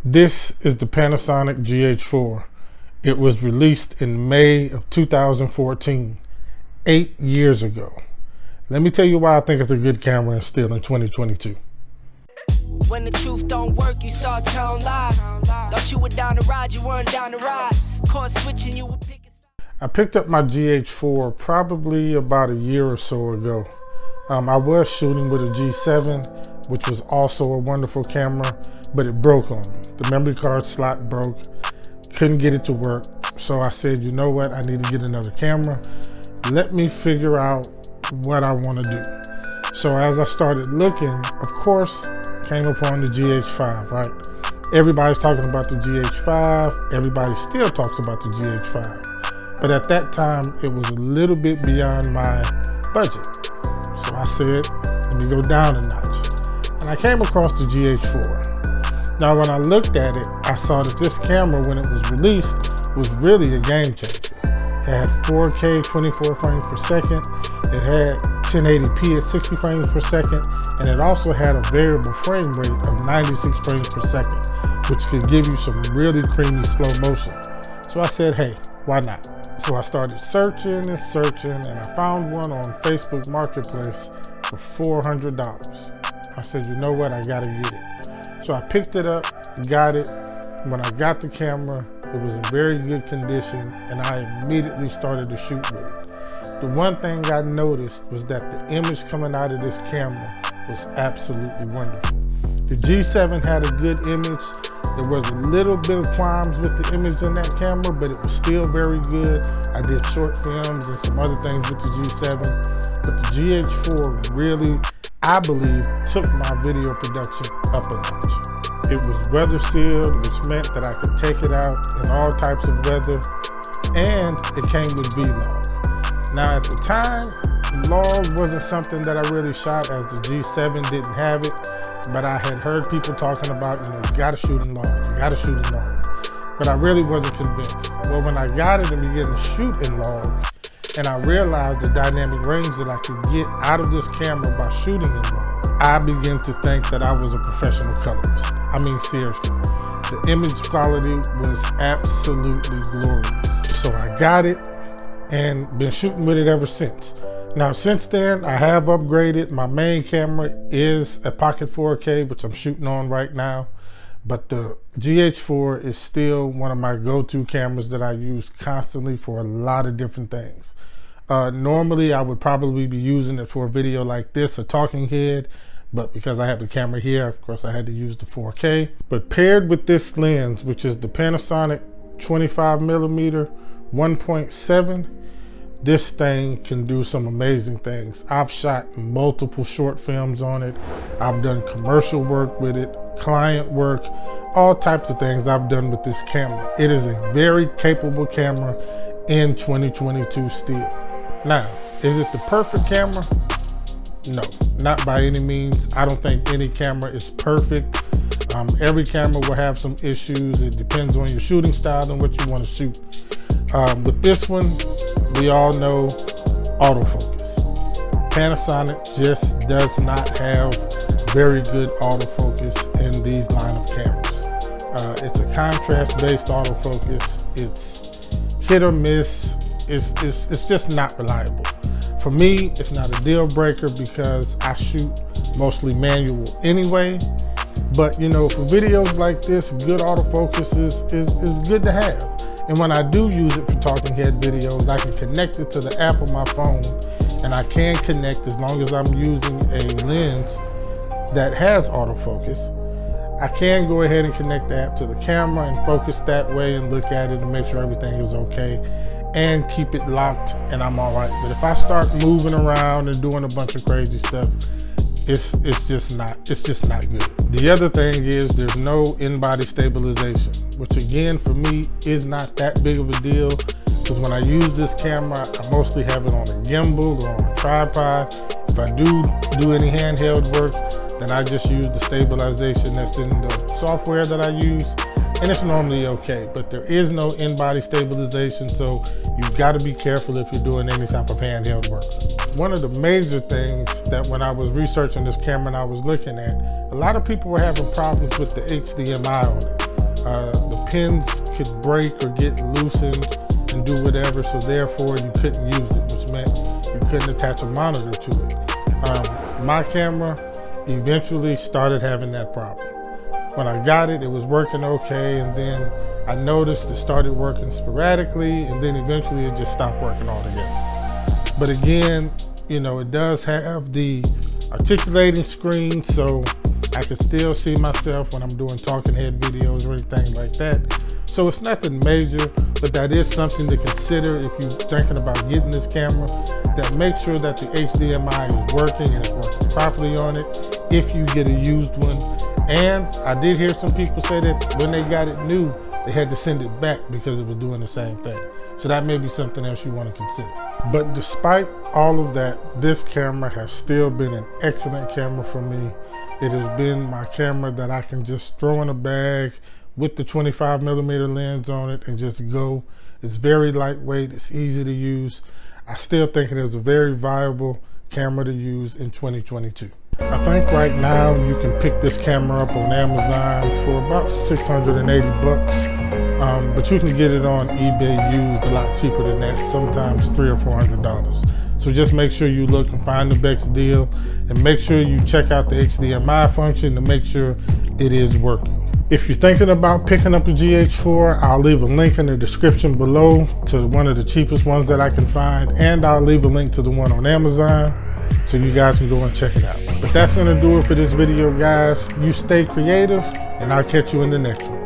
This is the Panasonic GH4. It was released in May of 2014, 8 years ago. Let me tell you why I think it's a good camera and still in 2022. When the truth don't work, you start telling lies. Thought you were down the ride, you weren't down the ride. Caught switching, you were picking. I picked up my GH4 probably about a year or so ago. I was shooting with a G7, which was also a wonderful camera, but it broke on me. The memory card slot broke, couldn't get it to work. So I said, you know what, I need to get another camera. Let me figure out what I want to do. So as I started looking, of course, came upon the GH5, right? Everybody's talking about the GH5. Everybody still talks about the GH5. But at that time, it was a little bit beyond my budget. So I said, let me go down a notch. And I came across the GH4. Now, when I looked at it, I saw that this camera, when it was released, was really a game changer. It had 4K 24 frames per second. It had 1080p at 60 frames per second. And it also had a variable frame rate of 96 frames per second, which could give you some really creamy slow motion. So I said, hey, why not? So I started searching and searching, and I found one on Facebook Marketplace for $400. I said, you know what, I gotta get it. So I picked it up, got it. When I got the camera, it was in very good condition, and I immediately started to shoot with it. The one thing I noticed was that the image coming out of this camera was absolutely wonderful. The G7 had a good image. There was a little bit of qualms with the image in that camera, but it was still very good. I did short films and some other things with the G7, but the GH4 really, I believe, took my video production up a notch. It was weather sealed, which meant that I could take it out in all types of weather, and it came with Vlog. Now at the time, log wasn't something that I really shot, as the G7 didn't have it, but I had heard people talking about, you gotta shoot in log, you gotta shoot in log. But I really wasn't convinced. Well, when I got it and began to shoot in log, and I realized the dynamic range that I could get out of this camera by shooting in log, I began to think that I was a professional colorist. I mean, seriously. The image quality was absolutely glorious. So I got it and been shooting with it ever since. Now, since then, I have upgraded. My main camera is a Pocket 4K, which I'm shooting on right now. But the GH4 is still one of my go-to cameras that I use constantly for a lot of different things. Normally, I would probably be using it for a video like this, a talking head. But because I have the camera here, of course, I had to use the 4K. But paired with this lens, which is the Panasonic 25mm 1.7, this thing can do some amazing things. I've shot multiple short films on it. I've done commercial work with it, client work, all types of things I've done with this camera. It is a very capable camera in 2022 still. Now, is it the perfect camera? No, not by any means. I don't think any camera is perfect. Every camera will have some issues. It depends on your shooting style and what you want to shoot. With this one, we all know autofocus. Panasonic just does not have very good autofocus in these line of cameras. It's a contrast-based autofocus. It's hit or miss. It's just not reliable. For me, it's not a deal breaker because I shoot mostly manual anyway. But you know, for videos like this, good autofocus is good to have. And when I do use it for talking head videos, I can connect it to the app on my phone, and I can connect as long as I'm using a lens that has autofocus. I can go ahead and connect the app to the camera and focus that way and look at it and make sure everything is okay and keep it locked, and I'm all right. But if I start moving around and doing a bunch of crazy stuff, it's just not good. The other thing is there's no in-body stabilization, which again for me is not that big of a deal, because when I use this camera, I mostly have it on a gimbal or on a tripod. If I do any handheld work, then I just use the stabilization that's in the software that I use, and it's normally okay. But there is no in-body stabilization, so you've got to be careful if you're doing any type of handheld work. One of the major things that when I was researching this camera and I was looking at, a lot of people were having problems with the HDMI on it. The pins could break or get loosened and do whatever, so therefore you couldn't use it, which meant you couldn't attach a monitor to it. My camera eventually started having that problem. When I got it, it was working okay, and then I noticed it started working sporadically, and then eventually it just stopped working altogether. But again, you know, it does have the articulating screen, so I can still see myself when I'm doing talking head videos or anything like that. So it's nothing major, but that is something to consider if you're thinking about getting this camera, that make sure that the HDMI is working and it's working properly on it if you get a used one. And I did hear some people say that when they got it new, they had to send it back because it was doing the same thing. So that may be something else you want to consider. But despite all of that, this camera has still been an excellent camera for me. It has been my camera that I can just throw in a bag with the 25mm lens on it and just go. It's very lightweight, it's easy to use. I still think it is a very viable camera to use in 2022. I think right now you can pick this camera up on Amazon for about 680 bucks. But you can get it on eBay used a lot cheaper than that, sometimes $300 or $400. So just make sure you look and find the best deal, and make sure you check out the HDMI function to make sure it is working. If you're thinking about picking up a GH4, I'll leave a link in the description below to one of the cheapest ones that I can find, and I'll leave a link to the one on Amazon so you guys can go and check it out. But that's gonna do it for this video, guys. You stay creative, and I'll catch you in the next one.